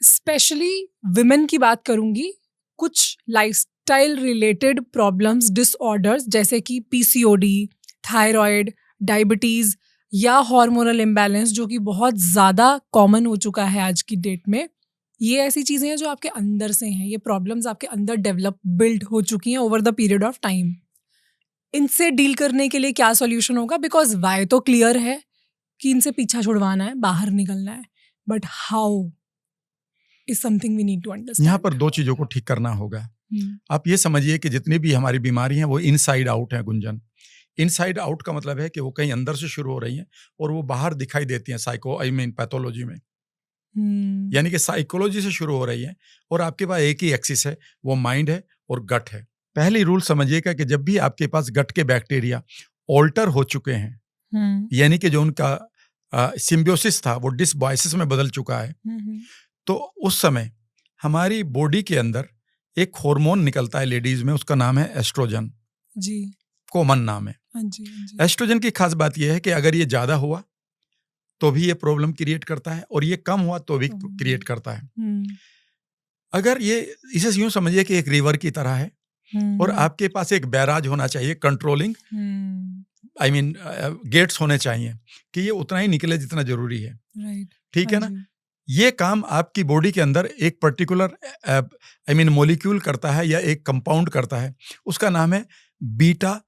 Specially women की बात करूंगी, कुछ लाइफस्टाइल रिलेटेड प्रॉब्लम्स, डिसऑर्डर्स जैसे कि पीसीओडी, थायराइड, डायबिटीज या हार्मोनल इम्बैलेंस जो कि बहुत ज़्यादा कॉमन हो चुका है आज की डेट में। ये ऐसी चीज़ें हैं जो आपके अंदर से हैं, ये प्रॉब्लम्स आपके अंदर डेवलप बिल्ड हो चुकी हैं over the period of time. इनसे डील करने के लिए क्या सॉल्यूशन होगा? बिकॉज वाई तो क्लियर है कि इनसे पीछा छुड़वाना है, बाहर निकलना है, but how is something we need to यहाँ पर अंडरस्टैंड। 2 चीज़ों को ठीक करना होगा। आप ये समझिए कि जितनी भी हमारी बीमारी हैं वो इनसाइड आउट हैं गुंजन। इनसाइड आउट का मतलब है कि वो कहीं अंदर से शुरू हो रही हैं और वो बाहर दिखाई देती हैं पैथोलॉजी में। यानी कि साइकोलॉजी से शुरू हो रही हैं और आपके पास एक ही एक्सिस है, वो माइंड है और गट है। पहली रूल समझिएगा कि जब भी आपके पास गट के बैक्टीरिया ऑल्टर हो चुके हैं, यानी कि जो उनका सिम्बियोसिस था वो डिसबायोसिस में बदल चुका है, तो उस समय हमारी बॉडी के अंदर एक हार्मोन निकलता है लेडीज में, उसका नाम है एस्ट्रोजन। जी। कॉमन नाम है। हाँ जी, हाँ जी। एस्ट्रोजन की खास बात यह है कि अगर ये ज्यादा हुआ तो भी ये प्रॉब्लम क्रिएट करता है और ये कम हुआ तो भी क्रिएट करता है। अगर ये इसे यूं समझिए कि एक रिवर की तरह है और आपके पास एक बैराज होना चाहिए, कंट्रोलिंग गेट्स होने चाहिए कि ये उतना ही निकले जितना जरूरी है। राइट। ठीक है ना? ये काम आपकी बॉडी के अंदर एक पर्टिकुलर मॉलिक्यूल करता है या एक कंपाउंड करता है, उसका नाम है बीटा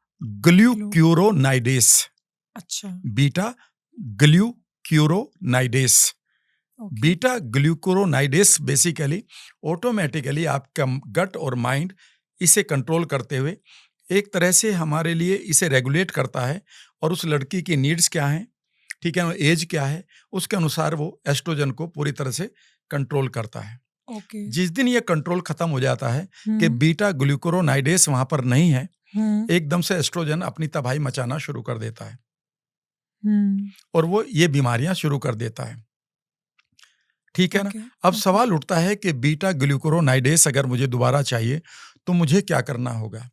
ग्लूक्यूरोनाइडेस। अच्छा। बीटा ग्लूक्यूरोनाइडेस। बीटा ग्लूक्यूरोनाइडेस बेसिकली ऑटोमेटिकली आपका गट और माइंड इसे कंट्रोल करते हुए एक तरह से हमारे लिए इसे रेगुलेट करता है और उस लड़की की नीड्स क्या हैं, ठीक है, एज क्या है, उसके अनुसार वो एस्ट्रोजन को पूरी तरह से कंट्रोल करता है। जिस दिन ये कंट्रोल खत्म हो जाता है कि बीटा ग्लूक्यूरोनाइडेस वहां पर नहीं है, एकदम से एस्ट्रोजन अपनी तबाही मचाना शुरू कर देता है और वो ये बीमारियां शुरू कर देता है। ठीक है ना? अब सवाल उठता है कि बीटा ग्लूक्यूरोनाइडेस अगर मुझे दोबारा चाहिए तो मुझे क्या करना होगा?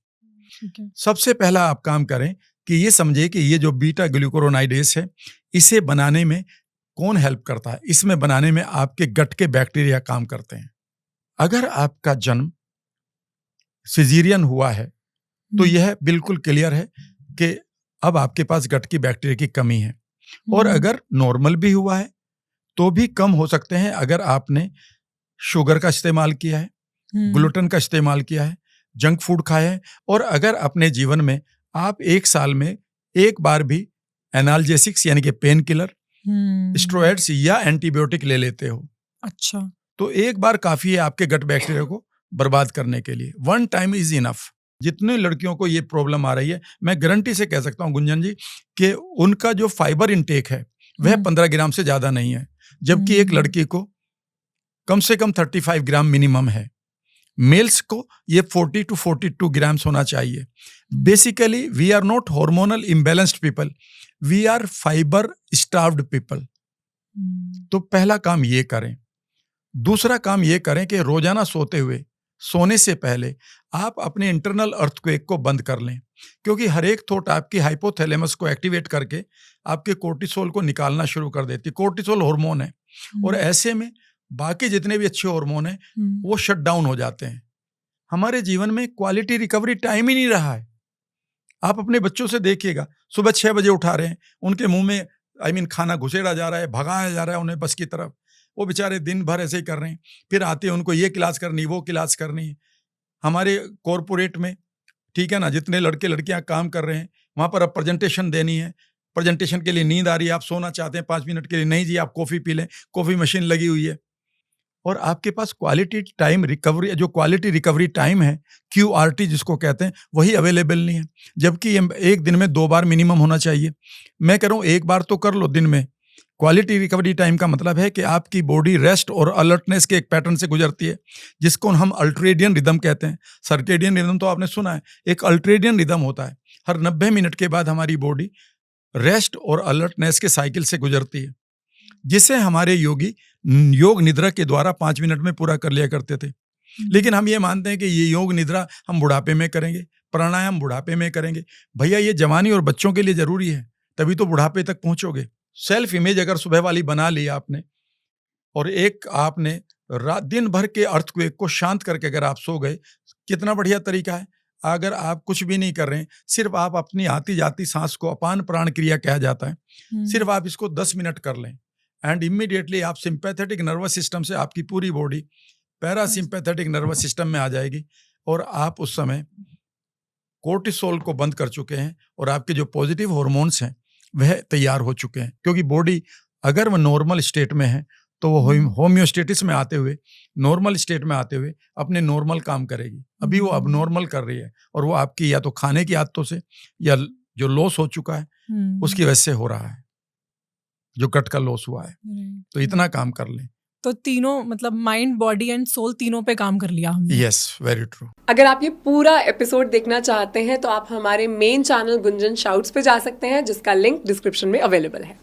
सबसे पहला आप काम करें कि ये समझे कि ये जो बीटा ग्लूक्यूरोनाइडेस है, इसे बनाने में कौन हेल्प करता है? इसमें बनाने में आपके गट के बैक्टीरिया काम करते हैं। अगर आपका जन्म सिजेरियन हुआ है तो यह बिल्कुल क्लियर है कि अब आपके पास गट की बैक्टीरिया की कमी है, और अगर नॉर्मल भी हुआ है तो भी कम हो सकते हैं अगर आपने शुगर का इस्तेमाल किया है, ग्लूटेन का इस्तेमाल किया है, जंक फूड खाया है, और अगर अपने जीवन में आप 1 साल में एक बार भी एनाल्जेसिक्स यानी कि पेन किलर, स्टेरॉइड्स या एंटीबायोटिक ले लेते हो। अच्छा। तो एक बार काफी है आपके गट बैक्टीरिया को बर्बाद करने के लिए। One time is enough. जितने लड़कियों को ये प्रॉब्लम आ रही है, मैं गारंटी से कह सकता हूं गुंजन जी कि उनका जो फाइबर इंटेक है वह 15 ग्राम से ज्यादा नहीं है, जबकि एक लड़की को कम से कम 35 ग्राम मिनिमम है। मेल्स को ये 40 to 42 ग्राम्स होना चाहिए। Basically we are not hormonal imbalanced people, we are fibre starved people. तो पहला काम ये करें। दूसरा काम ये करें कि रोजाना सोने से पहले आप अपने इंटरनल अर्थक्वेक को बंद कर लें, क्योंकि हर एक थॉट आपकी हाइपोथैलेमस को एक्टिवेट करके आपके कोर्टिसोल को निकालना शुरू कर देती है। कोर्टिसोल हार्मोन है और ऐसे में बाकी जितने भी अच्छे हार्मोन हैं वो शट डाउन हो जाते हैं। हमारे जीवन में क्वालिटी रिकवरी टाइम ही नहीं रहा है। आप अपने बच्चों से देखिएगा, सुबह 6 बजे उठा रहे हैं, उनके मुंह में खाना घुसेड़ा जा रहा है, भगाया जा रहा है उन्हें बस की तरफ। वो बेचारे दिन भर ऐसे ही कर रहे हैं, फिर आते हैं उनको ये क्लास करनी, वो क्लास करनी। हमारे कॉरपोरेट में, ठीक है ना, जितने लड़के लड़कियां काम कर रहे हैं वहां पर अब प्रेजेंटेशन देनी है, प्रेजेंटेशन के लिए नींद आ रही है, आप सोना चाहते हैं 5 मिनट के लिए, नहीं जी आप कॉफी पी लें, कॉफी मशीन लगी हुई है, और आपके पास क्वालिटी टाइम रिकवरी, जो क्वालिटी रिकवरी टाइम है QRT जिसको कहते हैं, वही अवेलेबल नहीं है, जबकि एक दिन में 2 बार मिनिमम होना चाहिए। मैं कह रहा हूं एक बार तो कर लो दिन में। क्वालिटी रिकवरी टाइम का मतलब है कि आपकी बॉडी रेस्ट और अलर्टनेस के एक पैटर्न से गुजरती है, जिसको हम अल्ट्रेडियन रिदम कहते हैं। सर्केडियन रिदम तो आपने सुना है, एक अल्ट्रेडियन रिदम होता है। हर 90 मिनट के बाद हमारी बॉडी रेस्ट और अलर्टनेस के साइकिल से गुजरती है, जिसे हमारे योगी योग निद्रा के द्वारा 5 मिनट में पूरा कर लिया करते थे। लेकिन हम ये मानते हैं कि ये योग निद्रा हम बुढ़ापे में करेंगे, प्राणायाम बुढ़ापे में करेंगे। भैया ये जवानी और बच्चों के लिए जरूरी है, तभी तो बुढ़ापे तक पहुंचोगे। सेल्फ इमेज अगर सुबह वाली बना ली आपने और एक आपने दिन भर के अर्थक्वेक को शांत करके अगर आप सो गए, कितना बढ़िया तरीका है। अगर आप कुछ भी नहीं कर रहे हैं, सिर्फ आप अपनी आती जाती सांस को अपान प्राण क्रिया कहा जाता है, सिर्फ आप इसको 10 मिनट कर लें एंड इमीडिएटली आप सिंपैथेटिक नर्वस सिस्टम से आपकी पूरी बॉडी पैरासिम्पैथेटिक नर्वस सिस्टम में आ जाएगी और आप उस समय कोर्टिसोल को बंद कर चुके हैं और आपके जो पॉजिटिव हार्मोन्स हैं वह तैयार हो चुके हैं, क्योंकि बॉडी अगर वह नॉर्मल स्टेट में है तो वो होम्योस्टेटिस में आते हुए, नॉर्मल स्टेट में आते हुए अपने नॉर्मल काम करेगी। अभी वो अब नॉर्मल कर रही है और वो आपकी या तो खाने की आदतों से या जो लॉस हो चुका है उसकी वजह से हो रहा है, जो गट का लॉस हुआ है। तो इतना काम कर लें। तो तीनों मतलब माइंड, बॉडी एंड सोल तीनों पे काम कर लिया हमने। Yes, very true. अगर आप ये पूरा एपिसोड देखना चाहते हैं तो आप हमारे मेन चैनल गुंजन शाउट्स पे जा सकते हैं, जिसका लिंक डिस्क्रिप्शन में अवेलेबल है।